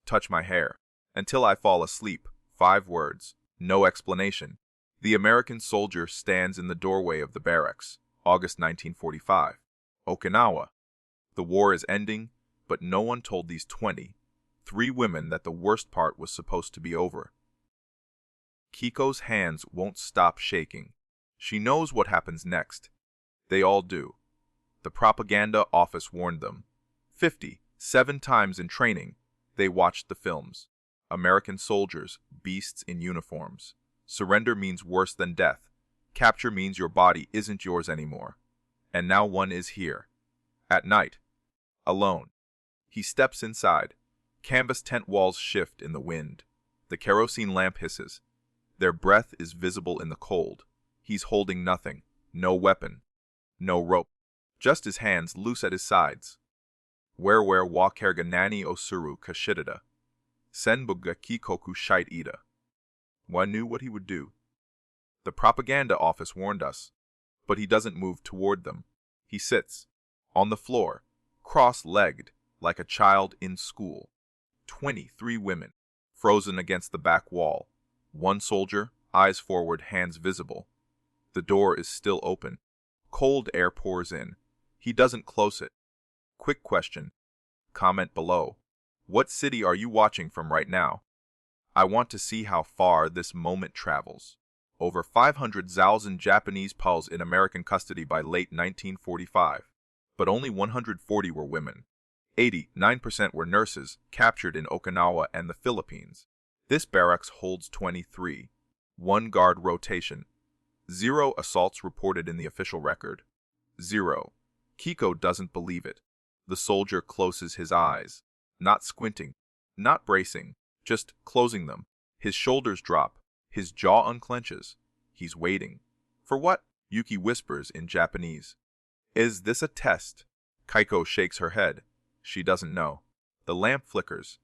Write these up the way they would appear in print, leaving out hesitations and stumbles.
touch my hair. Until I fall asleep. 5 words. No explanation. The American soldier stands in the doorway of the barracks. August 1945. Okinawa. The war is ending, but no one told these 23 women that the worst part was supposed to be over. Kiko's hands won't stop shaking. She knows what happens next. They all do. The propaganda office warned them. 57 times in training, they watched the films. American soldiers, beasts in uniforms. Surrender means worse than death. Capture means your body isn't yours anymore. And now one is here. At night. Alone. He steps inside. Canvas tent walls shift in the wind. The kerosene lamp hisses. Their breath is visible in the cold. He's holding nothing. No weapon. No rope. Just his hands loose at his sides. Where wa kerga nani osuru kashidada. Senbuga kikoku shite ida. One knew what he would do. The propaganda office warned us. But he doesn't move toward them. He sits. On the floor. Cross-legged. Like a child in school. 23 women. Frozen against the back wall. One soldier, eyes forward, hands visible. The door is still open. Cold air pours in. He doesn't close it. Quick question. Comment below. What city are you watching from right now? I want to see how far this moment travels. Over 500,000 Japanese POWs in American custody by late 1945. But only 140 were women. 89% were nurses, captured in Okinawa and the Philippines. This barracks holds 23. 1 guard rotation. 0 assaults reported in the official record. 0. Kiko doesn't believe it. The soldier closes his eyes. Not squinting. Not bracing. Just closing them. His shoulders drop. His jaw unclenches. He's waiting. For what? Yuki whispers in Japanese. Is this a test? Kaiko shakes her head. She doesn't know. The lamp flickers.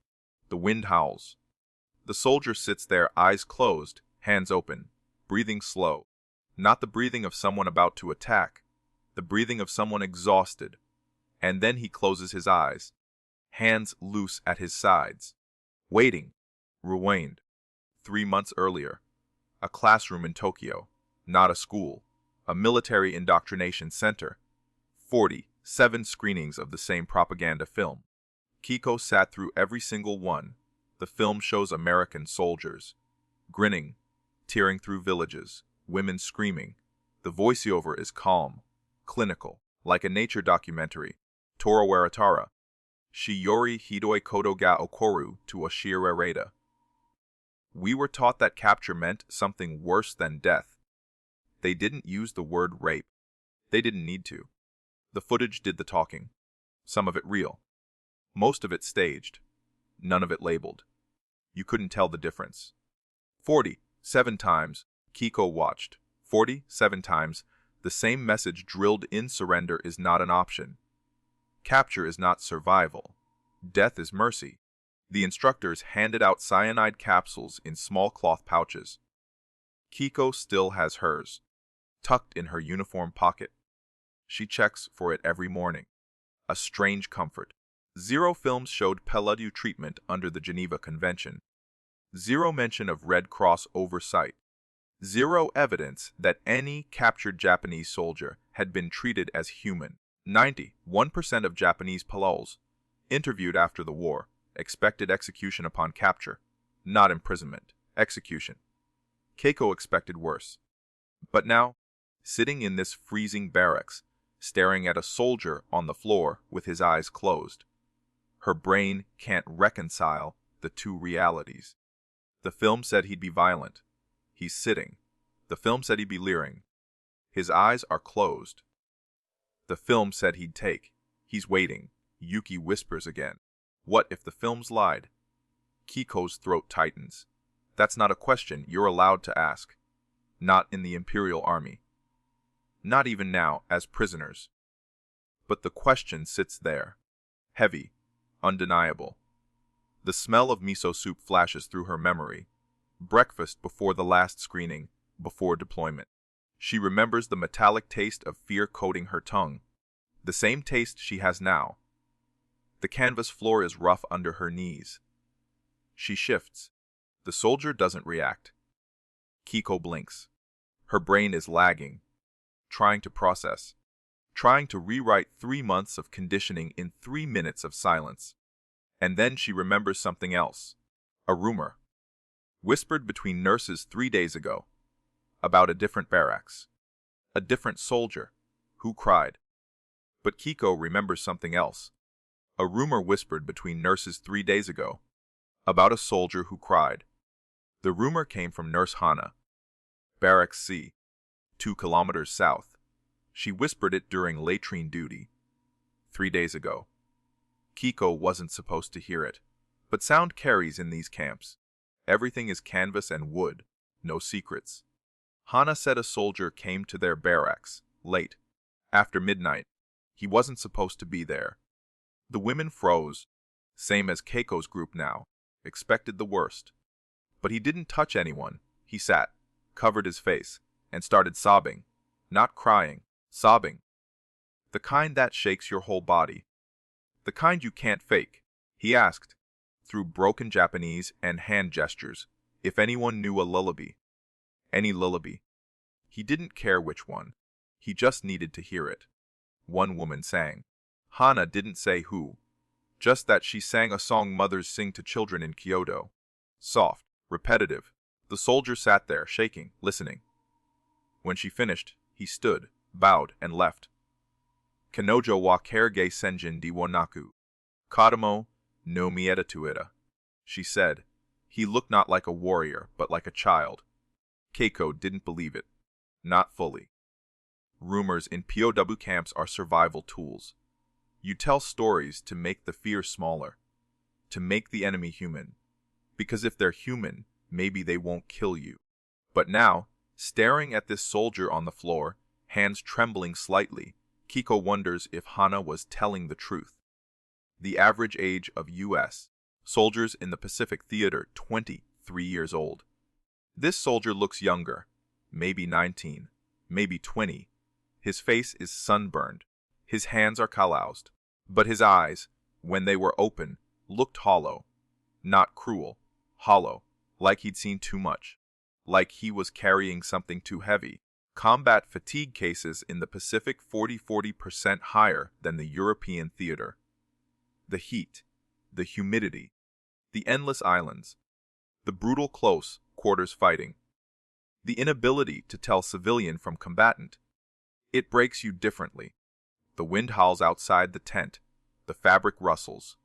The wind howls. The soldier sits there, eyes closed, hands open, breathing slow. Not the breathing of someone about to attack. The breathing of someone exhausted. And then he closes his eyes. Hands loose at his sides. Waiting. Rewind. 3 months earlier. A classroom in Tokyo. Not a school. A military indoctrination center. 47 screenings of the same propaganda film. Kiko sat through every single one. The film shows American soldiers. Grinning. Tearing through villages. Women screaming. The voiceover is calm. Clinical. Like a nature documentary. Tora Waratara. Shiyori hidoi kodo ga okoru to oshire reda. We were taught that capture meant something worse than death. They didn't use the word rape. They didn't need to. The footage did the talking. Some of it real. Most of it staged. None of it labeled. You couldn't tell the difference. 47 times, Kiko watched. 47 times, the same message drilled in: surrender is not an option. Capture is not survival. Death is mercy. The instructors handed out cyanide capsules in small cloth pouches. Kiko still has hers, tucked in her uniform pocket. She checks for it every morning. A strange comfort. 0 films showed Pelledu treatment under the Geneva Convention. 0 mention of Red Cross oversight. 0 evidence that any captured Japanese soldier had been treated as human. 91% of Japanese POWs, interviewed after the war, expected execution upon capture. Not imprisonment, execution. Keiko expected worse. But now, sitting in this freezing barracks, staring at a soldier on the floor with his eyes closed, her brain can't reconcile the two realities. The film said he'd be violent. He's sitting. The film said he'd be leering. His eyes are closed. The film said he'd take. He's waiting. Yuki whispers again. What if the films lied? Kiko's throat tightens. That's not a question you're allowed to ask. Not in the Imperial Army. Not even now, as prisoners. But the question sits there. Heavy. Undeniable. The smell of miso soup flashes through her memory. Breakfast before the last screening, before deployment. She remembers the metallic taste of fear coating her tongue. The same taste she has now. The canvas floor is rough under her knees. She shifts. The soldier doesn't react. Kiko blinks. Her brain is lagging, trying to process, trying to rewrite 3 months of conditioning in 3 minutes of silence. And then she remembers something else. A rumor, whispered between nurses 3 days ago, about a different barracks, a different soldier, who cried. But Kiko remembers something else. A rumor whispered between nurses 3 days ago, about a soldier who cried. The rumor came from Nurse Hana, Barracks C, 2 kilometers south. She whispered it during latrine duty 3 days ago. Kiko wasn't supposed to hear it, but sound carries in these camps. Everything is canvas and wood, no secrets. Hana said a soldier came to their barracks, late, after midnight. He wasn't supposed to be there. The women froze, same as Keiko's group now, expected the worst. But he didn't touch anyone. He sat, covered his face, and started sobbing. Not crying, sobbing. The kind that shakes your whole body. The kind you can't fake. He asked, through broken Japanese and hand gestures, if anyone knew a lullaby. Any lullaby. He didn't care which one. He just needed to hear it. One woman sang. Hana didn't say who. Just that she sang a song mothers sing to children in Kyoto. Soft, repetitive. The soldier sat there, shaking, listening. When she finished, he stood, bowed, and left. Kanojo wa kerge senjin di wanaku. Kadamo no mieta tuita. She said. He looked not like a warrior, but like a child. Keiko didn't believe it. Not fully. Rumors in POW camps are survival tools. You tell stories to make the fear smaller, to make the enemy human. Because if they're human, maybe they won't kill you. But now, staring at this soldier on the floor, hands trembling slightly, Kiko wonders if Hana was telling the truth. The average age of U.S. soldiers in the Pacific Theater, 23 years old. This soldier looks younger, maybe 19, maybe 20. His face is sunburned. His hands are calloused. But his eyes, when they were open, looked hollow. Not cruel, hollow, like he'd seen too much. Like he was carrying something too heavy. Combat fatigue cases in the Pacific 40% higher than the European theater. The heat, the humidity, the endless islands, the brutal close quarters fighting, the inability to tell civilian from combatant. It breaks you differently. The wind howls outside the tent. The fabric rustles.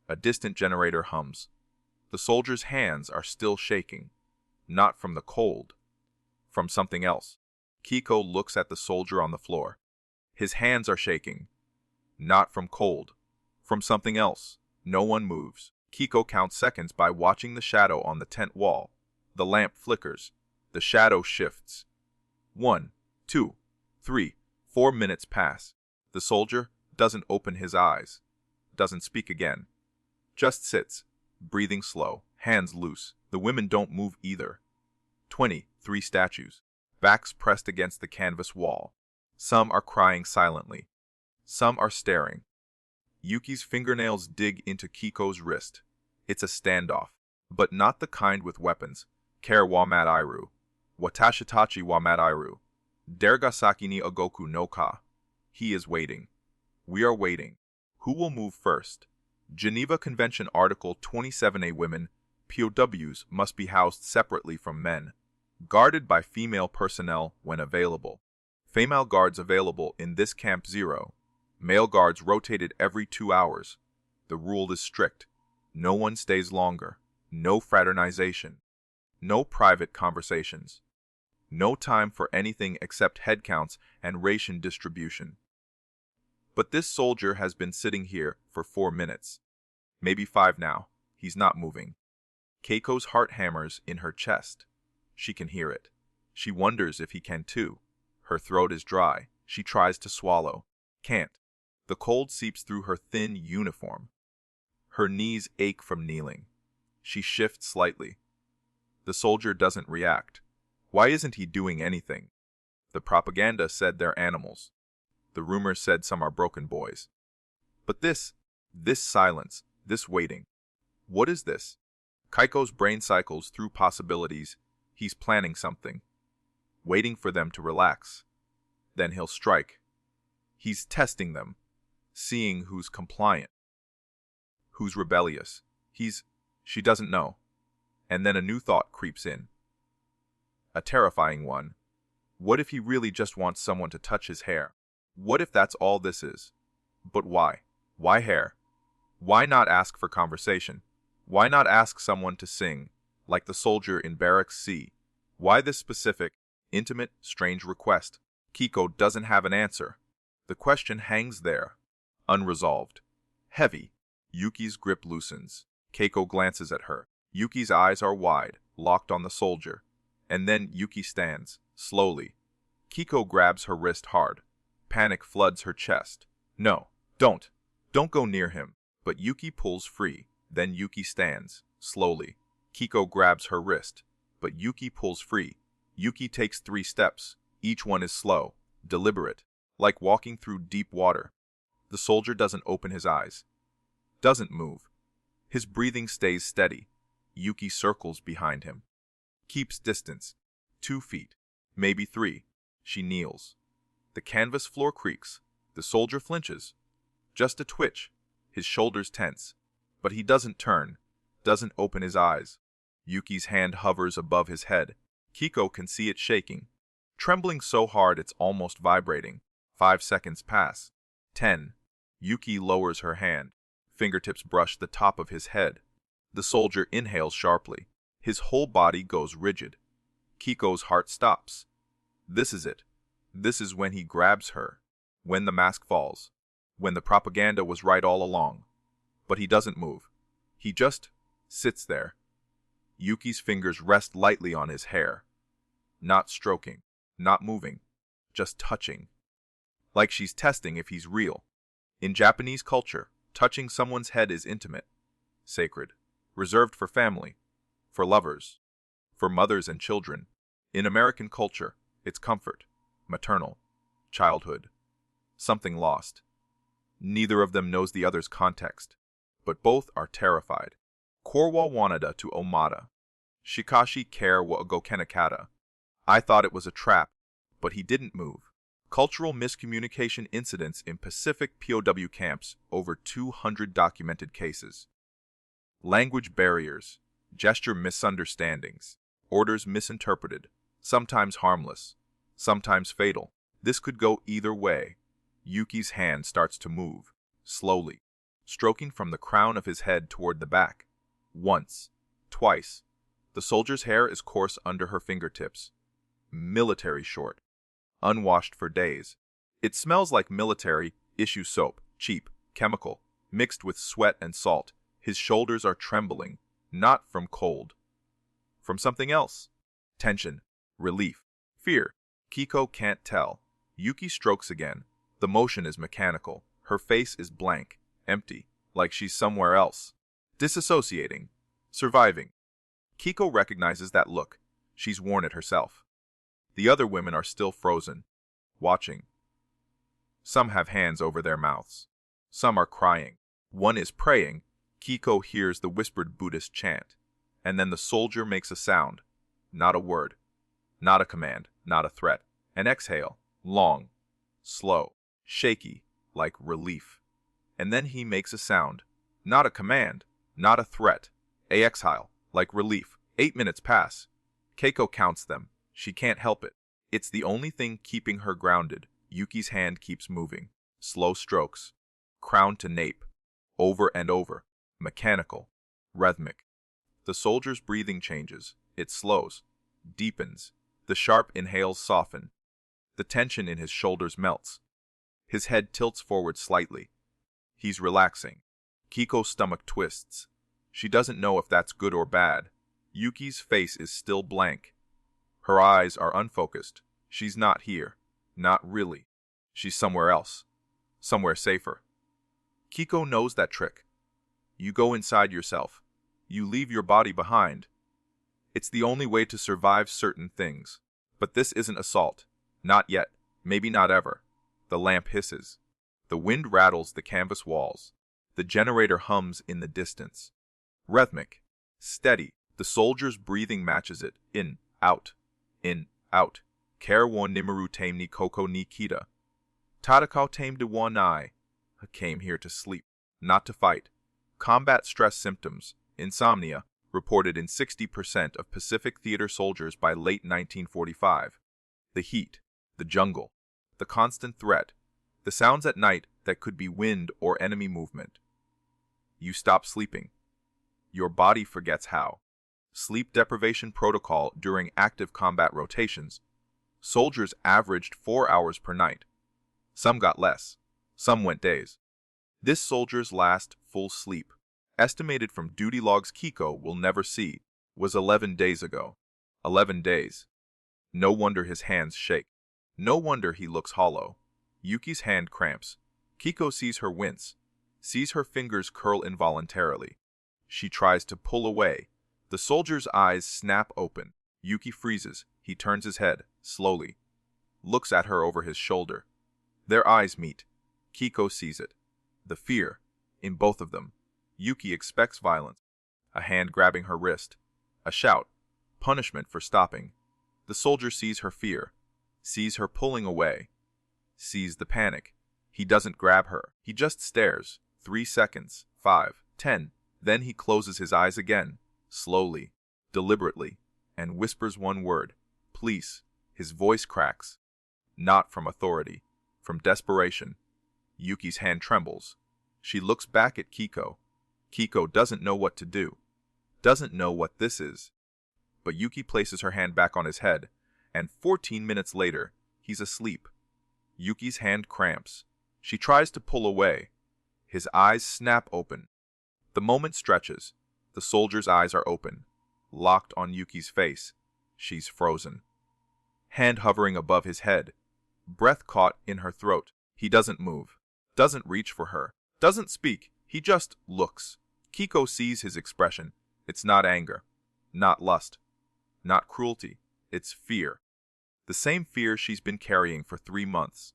A distant generator hums. The soldier's hands are still shaking. Not from the cold. From something else. Kiko looks at the soldier on the floor. His hands are shaking. Not from cold. From something else. No one moves. Kiko counts seconds by watching the shadow on the tent wall. The lamp flickers. The shadow shifts. 1, 2, 3, 4 minutes pass. The soldier doesn't open his eyes. Doesn't speak again. Just sits, breathing slow, hands loose. The women don't move either. 23 statues, backs pressed against the canvas wall. Some are crying silently. Some are staring. Yuki's fingernails dig into Kiko's wrist. It's a standoff, but not the kind with weapons. Kare wa matairu. Watashitachi wa matairu. Dergasaki ni agoku no ka. He is waiting. We are waiting. Who will move first? Geneva Convention Article 27A. Women, POWs, must be housed separately from men, guarded by female personnel when available. Female guards available in this Camp 0. Male guards rotated every 2 hours. The rule is strict. No one stays longer. No fraternization. No private conversations. No time for anything except head counts and ration distribution. But this soldier has been sitting here for 4 minutes. Maybe 5 now. He's not moving. Keiko's heart hammers in her chest. She can hear it. She wonders if he can too. Her throat is dry. She tries to swallow. Can't. The cold seeps through her thin uniform. Her knees ache from kneeling. She shifts slightly. The soldier doesn't react. Why isn't he doing anything? The propaganda said they're animals. The rumors said some are broken boys. But this silence, this waiting. What is this? Keiko's brain cycles through possibilities. He's planning something, waiting for them to relax. Then he'll strike. He's testing them, seeing who's compliant, who's rebellious. She doesn't know. And then a new thought creeps in. A terrifying one. What if he really just wants someone to touch his hair? What if that's all this is? But why? Why hair? Why not ask for conversation? Why not ask someone to sing, like the soldier in Barracks C? Why this specific, intimate, strange request? Keiko doesn't have an answer. The question hangs there, unresolved. Heavy. Yuki's grip loosens. Keiko glances at her. Yuki's eyes are wide, locked on the soldier. And then Yuki stands, slowly. Keiko grabs her wrist hard. Panic floods her chest. No, don't. Don't go near him. But Yuki pulls free. Then Yuki stands, slowly. Keiko grabs her wrist. But Yuki pulls free. Yuki takes 3 steps. Each one is slow, deliberate, like walking through deep water. The soldier doesn't open his eyes. Doesn't move. His breathing stays steady. Yuki circles behind him. Keeps distance. 2 feet. Maybe 3. She kneels. The canvas floor creaks. The soldier flinches. Just a twitch. His shoulders tense. But he doesn't turn. Doesn't open his eyes. Yuki's hand hovers above his head. Keiko can see it shaking. Trembling so hard it's almost vibrating. 5 seconds pass. 10. Yuki lowers her hand. Fingertips brush the top of his head. The soldier inhales sharply. His whole body goes rigid. Keiko's heart stops. This is it. This is when he grabs her. When the mask falls. When the propaganda was right all along. But he doesn't move. He just sits there. Yuki's fingers rest lightly on his hair. Not stroking. Not moving. Just touching. Like she's testing if he's real. In Japanese culture, touching someone's head is intimate, sacred, reserved for family, for lovers, for mothers and children. In American culture, it's comfort, maternal, childhood, something lost. Neither of them knows the other's context, but both are terrified. Korwa wanada to omada. Shikashi care wa gokenakata. I thought it was a trap, but he didn't move. Cultural miscommunication incidents in Pacific POW camps, over 200 documented cases. Language barriers, gesture misunderstandings, orders misinterpreted, sometimes harmless, sometimes fatal. This could go either way. Yuki's hand starts to move, slowly, stroking from the crown of his head toward the back. Once, twice. The soldier's hair is coarse under her fingertips. Military short. Unwashed for days. It smells like military-issue soap, cheap, chemical, mixed with sweat and salt. His shoulders are trembling, not from cold. From something else. Tension, relief, fear. Keiko can't tell. Yuki strokes again. The motion is mechanical. Her face is blank, empty, like she's somewhere else. Disassociating. Surviving. Keiko recognizes that look. She's worn it herself. The other women are still frozen, watching. Some have hands over their mouths. Some are crying. One is praying. Keiko hears the whispered Buddhist chant. And then the soldier makes a sound. Not a word. Not a command. Not a threat. An exhale. Long. Slow. Shaky. Like relief. And then he makes a sound. Not a command. Not a threat. A exhale. Like relief. 8 minutes pass. Keiko counts them. She can't help it. It's the only thing keeping her grounded. Yuki's hand keeps moving. Slow strokes. Crown to nape. Over and over. Mechanical. Rhythmic. The soldier's breathing changes. It slows. Deepens. The sharp inhales soften. The tension in his shoulders melts. His head tilts forward slightly. He's relaxing. Keiko's stomach twists. She doesn't know if that's good or bad. Yuki's face is still blank. Her eyes are unfocused. She's not here. Not really. She's somewhere else. Somewhere safer. Keiko knows that trick. You go inside yourself. You leave your body behind. It's the only way to survive certain things. But this isn't assault. Not yet. Maybe not ever. The lamp hisses. The wind rattles the canvas walls. The generator hums in the distance. Rhythmic. steady. The soldier's breathing matches it. In, out, in, out. Kare wo nimaru tame ni koko ni kita. Tadakao tame de WWII. I came here to sleep, not to fight. Combat stress symptoms, insomnia, reported in 60% of Pacific theater soldiers by late 1945. The heat, the jungle, the constant threat, the sounds at night that could be wind or enemy movement. You stop sleeping. Your body forgets how. Sleep deprivation protocol during active combat rotations. Soldiers averaged 4 hours per night. Some got less. Some went days. This soldier's last full sleep, estimated from duty logs Kiko will never see, was 11 days ago. 11 days. No wonder his hands shake. No wonder he looks hollow. Yuki's hand cramps. Kiko sees her wince, sees her fingers curl involuntarily. She tries to pull away. The soldier's eyes snap open. Yuki freezes. He turns his head, slowly. Looks at her over his shoulder. Their eyes meet. Kiko sees it. The fear, in both of them. Yuki expects violence. A hand grabbing her wrist. A shout. Punishment for stopping. The soldier sees her fear. Sees her pulling away. Sees the panic. He doesn't grab her. He just stares. 3 seconds. 5. 10. Then he closes his eyes again. Slowly. Deliberately. And whispers one word. Please. His voice cracks. Not from authority. From desperation. Yuki's hand trembles. She looks back at Kiko. Kiko doesn't know what to do. Doesn't know what this is. But Yuki places her hand back on his head, and 14 minutes later, he's asleep. Yuki's hand cramps. She tries to pull away. His eyes snap open. The moment stretches. The soldier's eyes are open, locked on Yuki's face. She's frozen. Hand hovering above his head. Breath caught in her throat. He doesn't move. Doesn't reach for her. Doesn't speak. He just looks. Kiko sees his expression. It's not anger. Not lust. Not cruelty. It's fear. The same fear she's been carrying for 3 months.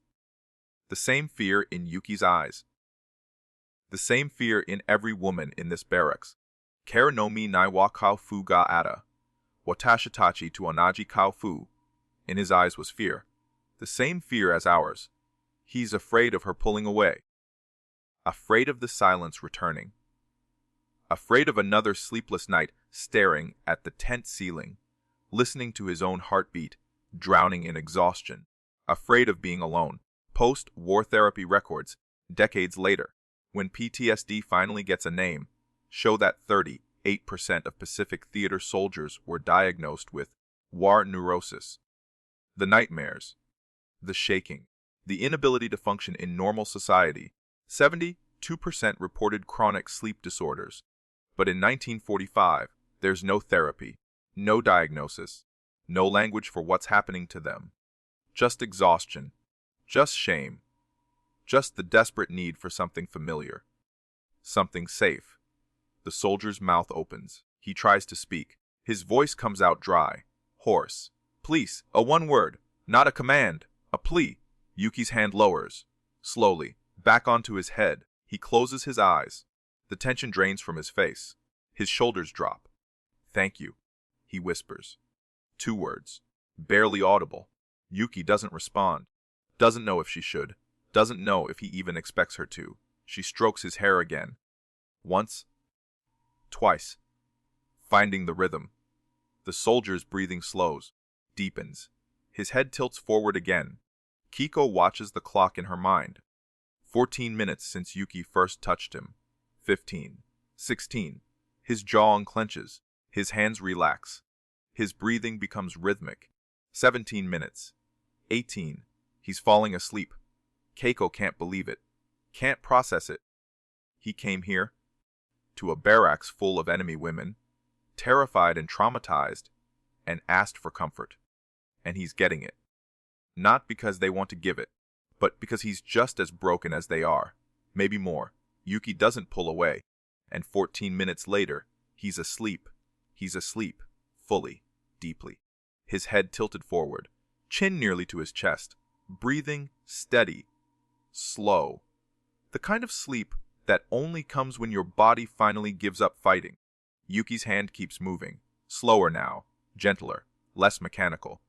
The same fear in Yuki's eyes. The same fear in every woman in this barracks. Kare no mi nai wa kao fu ga ada. Watashitachi to onaji kao fu. In his eyes was fear. The same fear as ours. He's afraid of her pulling away. Afraid of the silence returning. Afraid of another sleepless night staring at the tent ceiling, listening to his own heartbeat, drowning in exhaustion. Afraid of being alone. Post-war therapy records, decades later, when PTSD finally gets a name, show that 38% of Pacific theater soldiers were diagnosed with war neurosis. The nightmares, the shaking, the inability to function in normal society. 72% reported chronic sleep disorders. But in 1945, there's no therapy, no diagnosis, no language for what's happening to them. Just exhaustion, just shame, just the desperate need for something familiar, something safe. The soldier's mouth opens. He tries to speak. His voice comes out dry, hoarse. Please, a one word, not a command, a plea. Yuki's hand lowers, slowly, back onto his head. He closes his eyes. The tension drains from his face. His shoulders drop. Thank you, he whispers. 2 words, barely audible. Yuki doesn't respond. Doesn't know if she should. Doesn't know if he even expects her to. She strokes his hair again. Once. Twice. Finding the rhythm. The soldier's breathing slows, deepens. His head tilts forward again. Kiko watches the clock in her mind. 14 minutes since Yuki first touched him. 15. 16. His jaw unclenches. His hands relax. His breathing becomes rhythmic. 17 minutes. 18. He's falling asleep. Keiko can't believe it. Can't process it. He came here, to a barracks full of enemy women, terrified and traumatized, and asked for comfort. And he's getting it. Not because they want to give it, but because he's just as broken as they are. Maybe more. Yuki doesn't pull away. And 14 minutes later, he's asleep. He's asleep, fully, deeply. His head tilted forward, chin nearly to his chest, breathing steady, slow. The kind of sleep that only comes when your body finally gives up fighting. Yuki's hand keeps moving, slower now, gentler, less mechanical.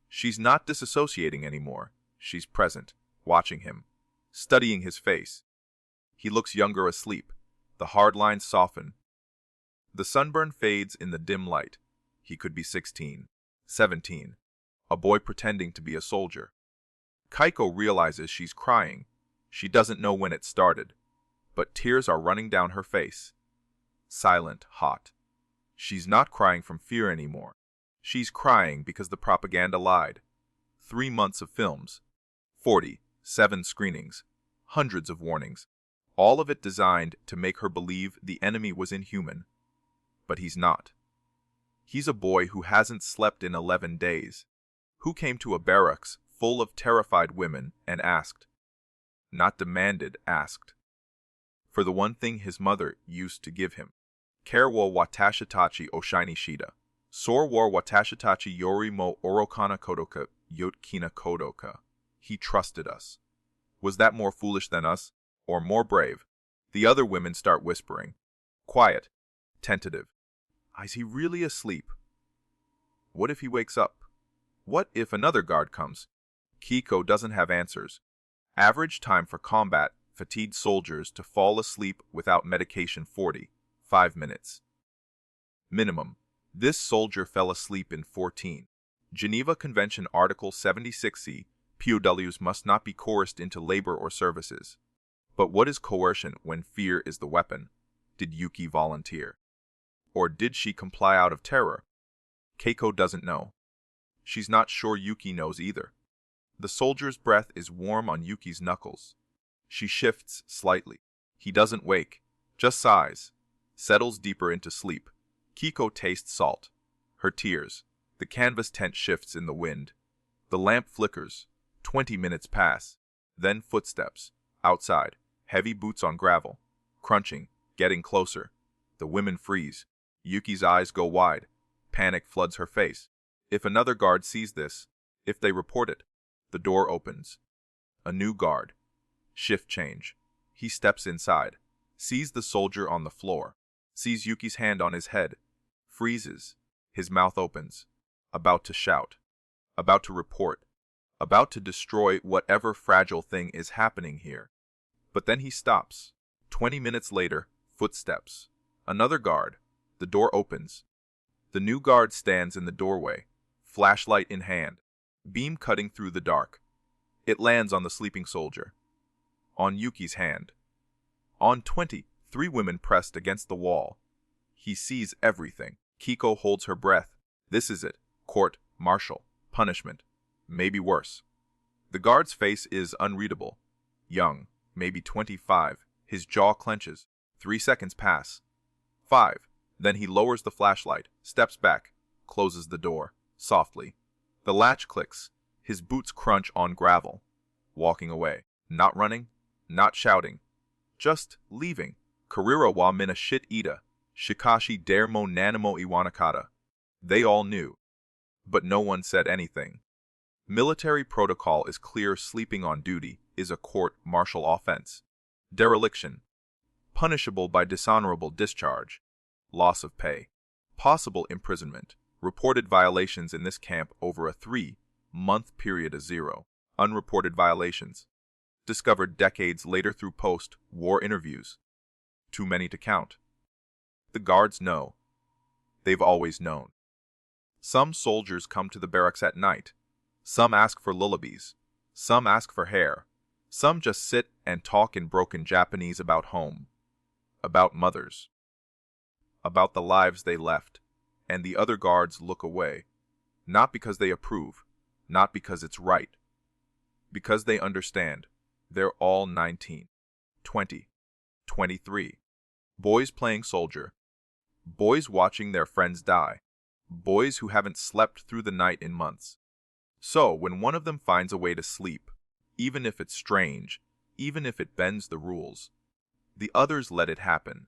She's not disassociating anymore. She's present, watching him, studying his face. He looks younger asleep. The hard lines soften. The sunburn fades in the dim light. He could be 16, 17, a boy pretending to be a soldier. Keiko realizes she's crying. She doesn't know when it started, but tears are running down her face. Silent, hot. She's not crying from fear anymore. She's crying because the propaganda lied. 3 months of films, 47 screenings, hundreds of warnings, all of it designed to make her believe the enemy was inhuman. But he's not. He's a boy who hasn't slept in 11 days, who came to a barracks full of terrified women and asked, not demanded, asked, for the one thing his mother used to give him. Care wo watashitachi oshaini shida. Sor war watashitachi yori mo orokana kodoka yotkina kodoka. He trusted us. Was that more foolish than us, or more brave? The other women start whispering. Quiet, tentative. Is he really asleep? What if he wakes up? What if another guard comes? Keiko doesn't have answers. Average time for combat, fatigued soldiers to fall asleep without medication 45 minutes. Minimum. This soldier fell asleep in 14. Geneva Convention Article 76c, POWs must not be coerced into labor or services. But what is coercion when fear is the weapon? Did Yuki volunteer? Or did she comply out of terror? Keiko doesn't know. She's not sure Yuki knows either. The soldier's breath is warm on Yuki's knuckles. She shifts slightly. He doesn't wake, just sighs, settles deeper into sleep. Keiko tastes salt. Her tears. The canvas tent shifts in the wind. The lamp flickers. 20 minutes pass. Then footsteps. Outside. Heavy boots on gravel. Crunching. Getting closer. The women freeze. Yuki's eyes go wide. Panic floods her face. If another guard sees this, if they report it, the door opens. A new guard. Shift change. He steps inside. Sees the soldier on the floor. Sees Yuki's hand on his head. Freezes. His mouth opens. About to shout. About to report. About to destroy whatever fragile thing is happening here. But then he stops. 20 minutes later, footsteps. Another guard. The door opens. The new guard stands in the doorway, flashlight in hand, beam cutting through the dark. It lands on the sleeping soldier. On Yuki's hand. On 23 women pressed against the wall. He sees everything. Keiko holds her breath. This is it. Court, martial, punishment. Maybe worse. The guard's face is unreadable. Young, maybe 25. His jaw clenches. 3 seconds pass. 5. Then he lowers the flashlight, steps back, closes the door, softly. The latch clicks. His boots crunch on gravel. Walking away. Not running, not shouting. Just leaving. Karira wa mina shit ida. Shikashi dermo nanimo iwanakata. They all knew. But no one said anything. Military protocol is clear. Sleeping on duty is a court-martial offense. Dereliction. Punishable by dishonorable discharge. Loss of pay. Possible imprisonment. Reported violations in this camp over a 3-month period of 0. Unreported violations. Discovered decades later through post-war interviews. Too many to count. The guards know. They've always known. Some soldiers come to the barracks at night. Some ask for lullabies. Some ask for hair. Some just sit and talk in broken Japanese about home. About mothers. About the lives they left. And the other guards look away. Not because they approve. Not because it's right. Because they understand. They're all 19, 20, 23. Boys playing soldier. Boys watching their friends die. Boys who haven't slept through the night in months. So, when one of them finds a way to sleep, even if it's strange, even if it bends the rules, the others let it happen.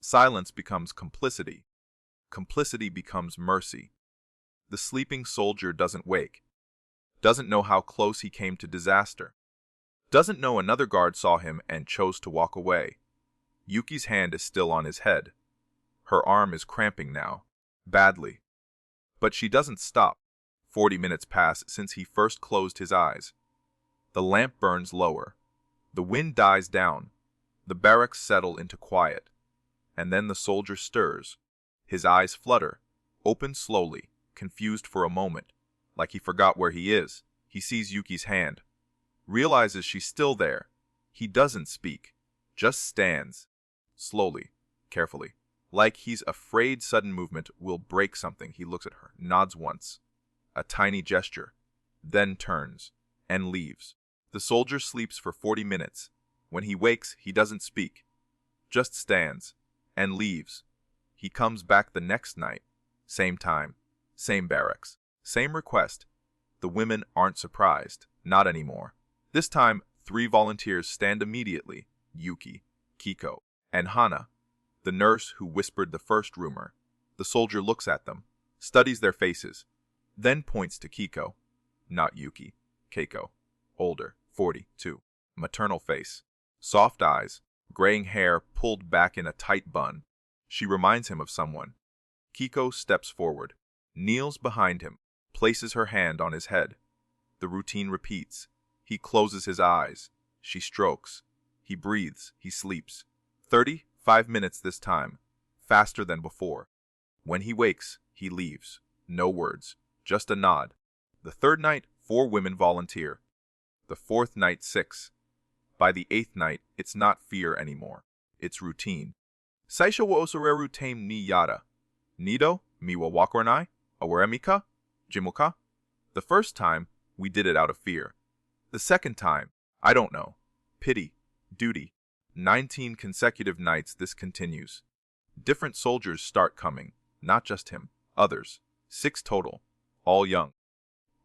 Silence becomes complicity. Complicity becomes mercy. The sleeping soldier doesn't wake. Doesn't know how close he came to disaster. Doesn't know another guard saw him and chose to walk away. Yuki's hand is still on his head. Her arm is cramping now. Badly. But she doesn't stop. 40 minutes pass since he first closed his eyes. The lamp burns lower. The wind dies down. The barracks settle into quiet. And then the soldier stirs. His eyes flutter, open slowly, confused for a moment, like he forgot where he is. He sees Yuki's hand. Realizes she's still there. He doesn't speak. Just stands. Slowly, carefully. Like he's afraid sudden movement will break something. He looks at her, nods once. A tiny gesture. Then turns. And leaves. The soldier sleeps for 40 minutes. When he wakes, he doesn't speak. Just stands. And leaves. He comes back the next night. Same time. Same barracks. Same request. The women aren't surprised. Not anymore. This time, 3 volunteers stand immediately. Yuki, Kiko, and Hana, the nurse who whispered the first rumor. The soldier looks at them, studies their faces, then points to Kiko. Not Yuki. Keiko. Older, 42. Maternal face. Soft eyes, graying hair pulled back in a tight bun. She reminds him of someone. Kiko steps forward, kneels behind him, places her hand on his head. The routine repeats. He closes his eyes. She strokes. He breathes. He sleeps. 35 minutes this time. Faster than before. When he wakes, he leaves. No words. Just a nod. The third night, 4 women volunteer. The fourth night, 6. By the 8th night, it's not fear anymore. It's routine. Saisha wa osoreru tame ni yada. Nido, miwa wakoranai, awaremika, jimuka. The first time, we did it out of fear. The second time, I don't know. Pity. Duty. 19 consecutive nights this continues. Different soldiers start coming. Not just him. Others. 6 total. All young.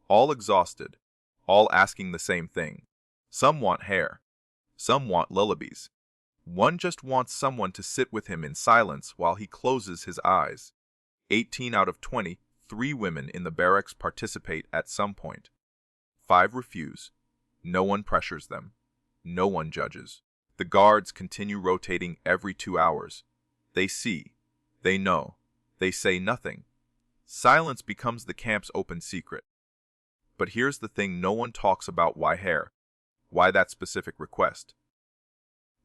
All exhausted. All asking the same thing. Some want hair. Some want lullabies. One just wants someone to sit with him in silence while he closes his eyes. 18 out of 20, 3 women in the barracks participate at some point. 5 refuse. No one pressures them. No one judges. The guards continue rotating every 2 hours. They see. They know. They say nothing. Silence becomes the camp's open secret. But here's the thing, no one talks about why hair. Why that specific request.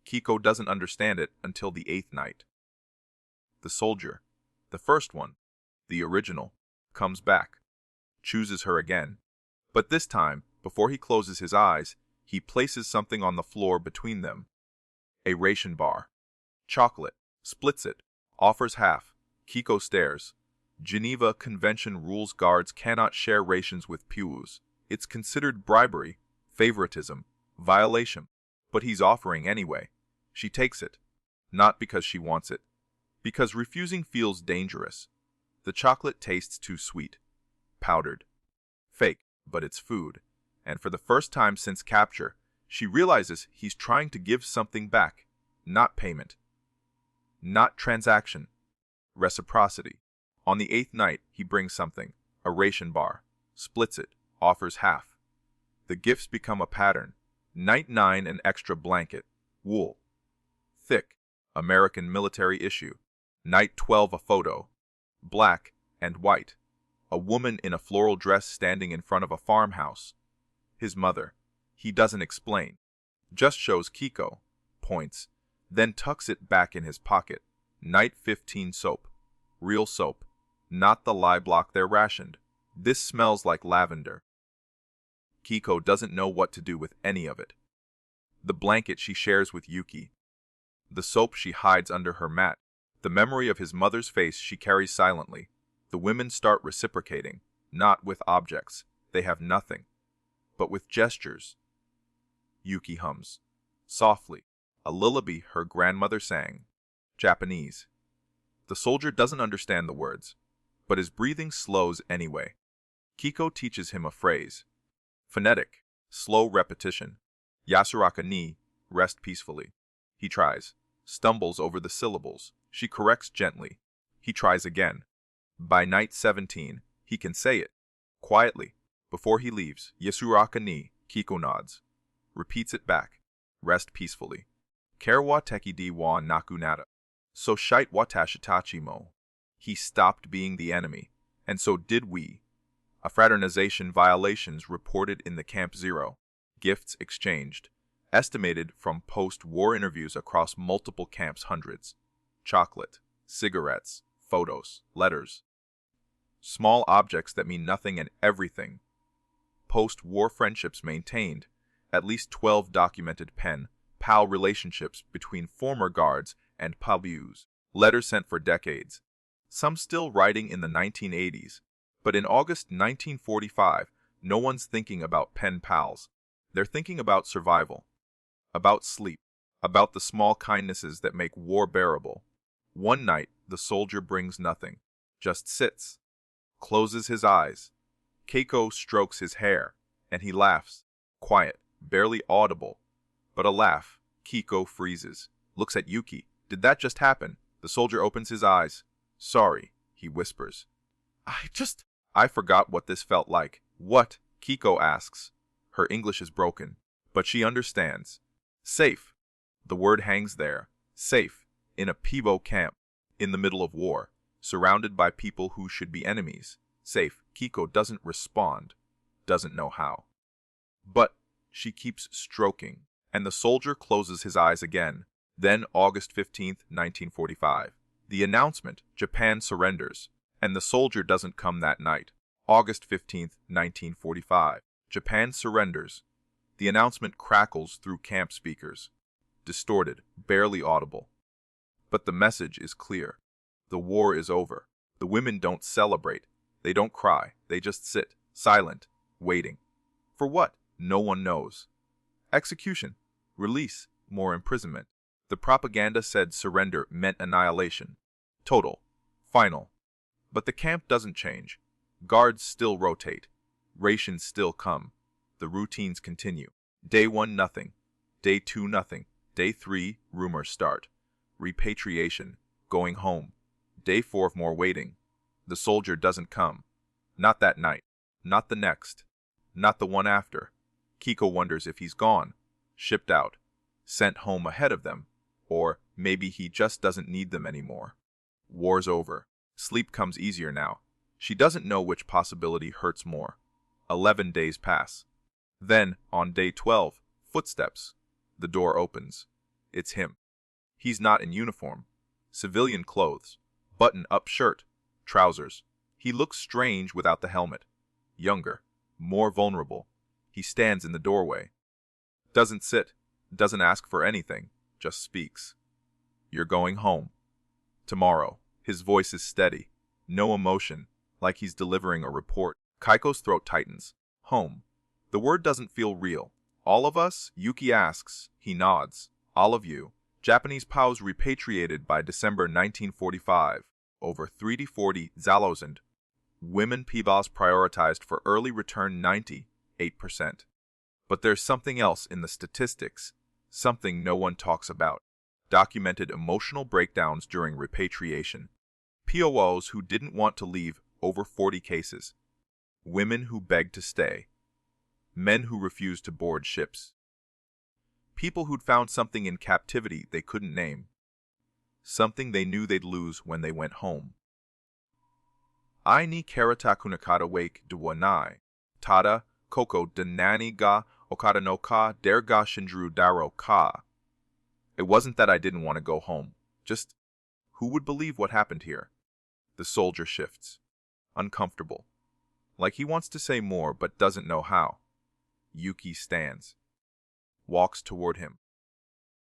Kiko doesn't understand it until the 8th night. The soldier, the first one, the original, comes back. Chooses her again. But this time, before he closes his eyes, he places something on the floor between them. A ration bar. Chocolate. Splits it. Offers half. Kiko stares. Geneva Convention rules guards cannot share rations with POWs. It's considered bribery, favoritism, violation. But he's offering anyway. She takes it. Not because she wants it. Because refusing feels dangerous. The chocolate tastes too sweet. Powdered. Fake, but it's food. And for the first time since capture, she realizes he's trying to give something back. Not payment. Not transaction. Reciprocity. On the 8th night, he brings something. A ration bar. Splits it. Offers half. The gifts become a pattern. Night 9, an extra blanket. Wool. Thick. American military issue. Night 12, a photo. Black and white. A woman in a floral dress standing in front of a farmhouse. His mother. He doesn't explain. Just shows Kiko. Points. Then tucks it back in his pocket. Night 15, soap. Real soap. Not the lye block they're rationed. This smells like lavender. Kiko doesn't know what to do with any of it. The blanket she shares with Yuki. The soap she hides under her mat. The memory of his mother's face she carries silently. The women start reciprocating. Not with objects. They have nothing. But with gestures. Yuki hums. Softly. A lullaby her grandmother sang. Japanese. The soldier doesn't understand the words, but his breathing slows anyway. Kiko teaches him a phrase. Phonetic. Slow repetition. Yasuraka ni, rest peacefully. He tries. Stumbles over the syllables. She corrects gently. He tries again. By night 17, he can say it. Quietly. Before he leaves, Yasuraka ni, Kiko nods. Repeats it back. Rest peacefully. Kare wa teki de wa naku nada. So shite watashitachimo. He stopped being the enemy, and so did we. A fraternization violations reported in the Camp Zero. Gifts exchanged. Estimated from post-war interviews across multiple camps hundreds. Chocolate, cigarettes, photos, letters. Small objects that mean nothing and everything. Post-war friendships maintained. At least 12 documented pen-pal relationships between former guards and POWs. Letters sent for decades. Some still writing in the 1980s. But in August 1945, no one's thinking about pen pals. They're thinking about survival. About sleep. About the small kindnesses that make war bearable. One night, the soldier brings nothing. Just sits. Closes his eyes. Keiko strokes his hair, and he laughs. Quiet, barely audible. But a laugh. Keiko freezes. Looks at Yuki. Did that just happen? The soldier opens his eyes. Sorry, he whispers. I forgot what this felt like. What? Keiko asks. Her English is broken, but she understands. Safe. The word hangs there. Safe. In a POW camp. In the middle of war. Surrounded by people who should be enemies. Safe. Keiko doesn't respond. Doesn't know how. But she keeps stroking, and the soldier closes his eyes again. Then August 15th, 1945. The announcement, Japan surrenders, and the soldier doesn't come that night. August 15th, 1945. Japan surrenders. The announcement crackles through camp speakers. Distorted, barely audible. But the message is clear. The war is over. The women don't celebrate. They don't cry. They just sit, silent, waiting. For what? No one knows. Execution. Release. More imprisonment. The propaganda said surrender meant annihilation. Total. Final. But the camp doesn't change. Guards still rotate. Rations still come. The routines continue. Day 1, nothing. Day 2, nothing. Day 3, rumors start. Repatriation. Going home. Day 4, more waiting. The soldier doesn't come. Not that night. Not the next. Not the one after. Keiko wonders if he's gone. Shipped out. Sent home ahead of them. Or maybe he just doesn't need them anymore. War's over. Sleep comes easier now. She doesn't know which possibility hurts more. 11 days pass. Then, on day 12, footsteps. The door opens. It's him. He's not in uniform. Civilian clothes. Button-up shirt. Trousers. He looks strange without the helmet. Younger. More vulnerable. He stands in the doorway. Doesn't sit. Doesn't ask for anything. Just speaks. You're going home. Tomorrow. His voice is steady. No emotion. Like he's delivering a report. Keiko's throat tightens. Home. The word doesn't feel real. All of us? Yuki asks. He nods. All of you. Japanese POWs repatriated by December 1945. Over 340,000. Women POWs prioritized for early return 98%. But there's something else in the statistics. Something no one talks about. Documented emotional breakdowns during repatriation. POWs who didn't want to leave, over 40 cases. Women who begged to stay. Men who refused to board ships. People who'd found something in captivity they couldn't name. Something they knew they'd lose when they went home. I ni karata kunakata wake WWII. Tada, koko danani ga okada no ka der ga shinjuru daro ka. It wasn't that I didn't want to go home. Just, who would believe what happened here? The soldier shifts. Uncomfortable. Like he wants to say more but doesn't know how. Yuki stands. Walks toward him.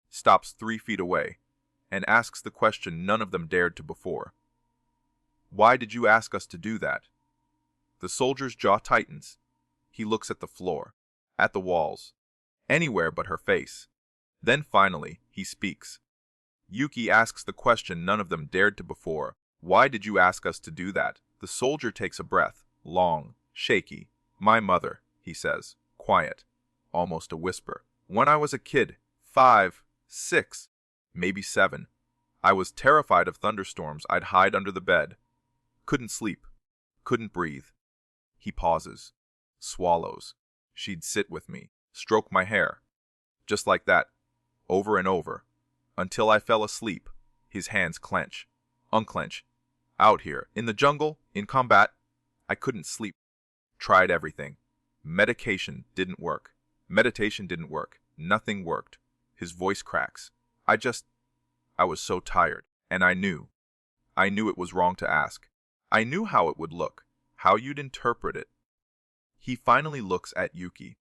Stops 3 feet away. And asks the question none of them dared to before. Why did you ask us to do that? The soldier's jaw tightens. He looks at the floor. At the walls. Anywhere but her face. Then finally, he speaks. Yuki asks the question none of them dared to before. Why did you ask us to do that? The soldier takes a breath. Long. Shaky. My mother, he says. Quiet. Almost a whisper. When I was a kid. 5, 6, maybe 7. I was terrified of thunderstorms. I'd hide under the bed. Couldn't sleep. Couldn't breathe. He pauses. Swallows. She'd sit with me. Stroke my hair. Just like that. Over and over. Until I fell asleep. His hands clench, unclench. Out here, in the jungle, in combat, I couldn't sleep. Tried everything. Medication didn't work. Meditation didn't work. Nothing worked. His voice cracks. I was so tired. And I knew. I knew it was wrong to ask. I knew how it would look, how you'd interpret it. He finally looks at Yuki,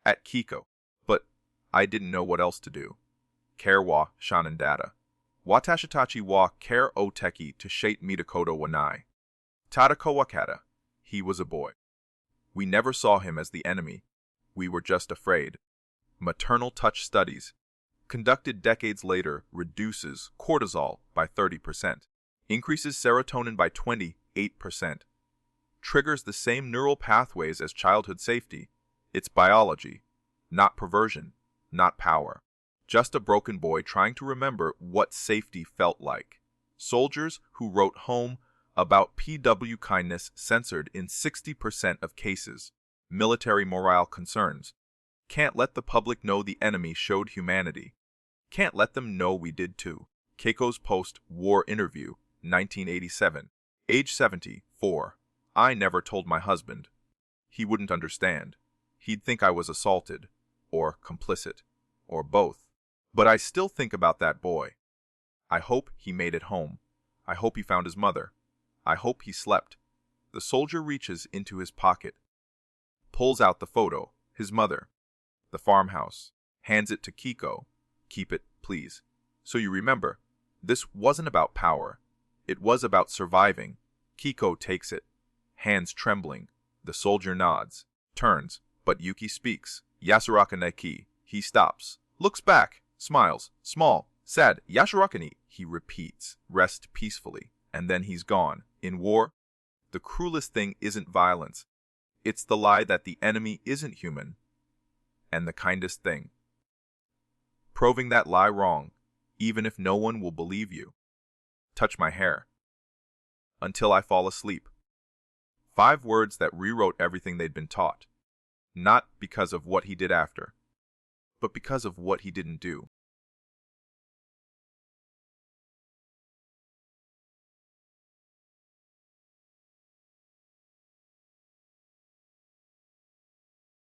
at Kiko. But I didn't know what else to do. Care wa shanan data. Watashitachi wa care o teki to shate mitakoto wa nai. Tadako wakata. He was a boy. We never saw him as the enemy. We were just afraid. Maternal touch studies, conducted decades later, reduces cortisol by 30%, increases serotonin by 28%, triggers the same neural pathways as childhood safety. It's biology, not perversion, not power. Just a broken boy trying to remember what safety felt like. Soldiers who wrote home about PW kindness censored in 60% of cases. Military morale concerns. Can't let the public know the enemy showed humanity. Can't let them know we did too. Keiko's post-war interview, 1987. Age 74. I never told my husband. He wouldn't understand. He'd think I was assaulted, or complicit, or both. But I still think about that boy. I hope he made it home. I hope he found his mother. I hope he slept. The soldier reaches into his pocket, pulls out the photo, his mother, the farmhouse, hands it to Kiko. Keep it, please. So you remember, this wasn't about power. It was about surviving. Kiko takes it, hands trembling. The soldier nods, turns, but Yuki speaks. Yasuraka neki. He stops, looks back, smiles, small, sad. Yasuraka ni. He repeats, rest peacefully, and then he's gone. In war, the cruelest thing isn't violence. It's the lie that the enemy isn't human. And the kindest thing. Proving that lie wrong, even if no one will believe you. Touch my hair. Until I fall asleep. 5 words that rewrote everything they'd been taught. Not because of what he did after, but because of what he didn't do.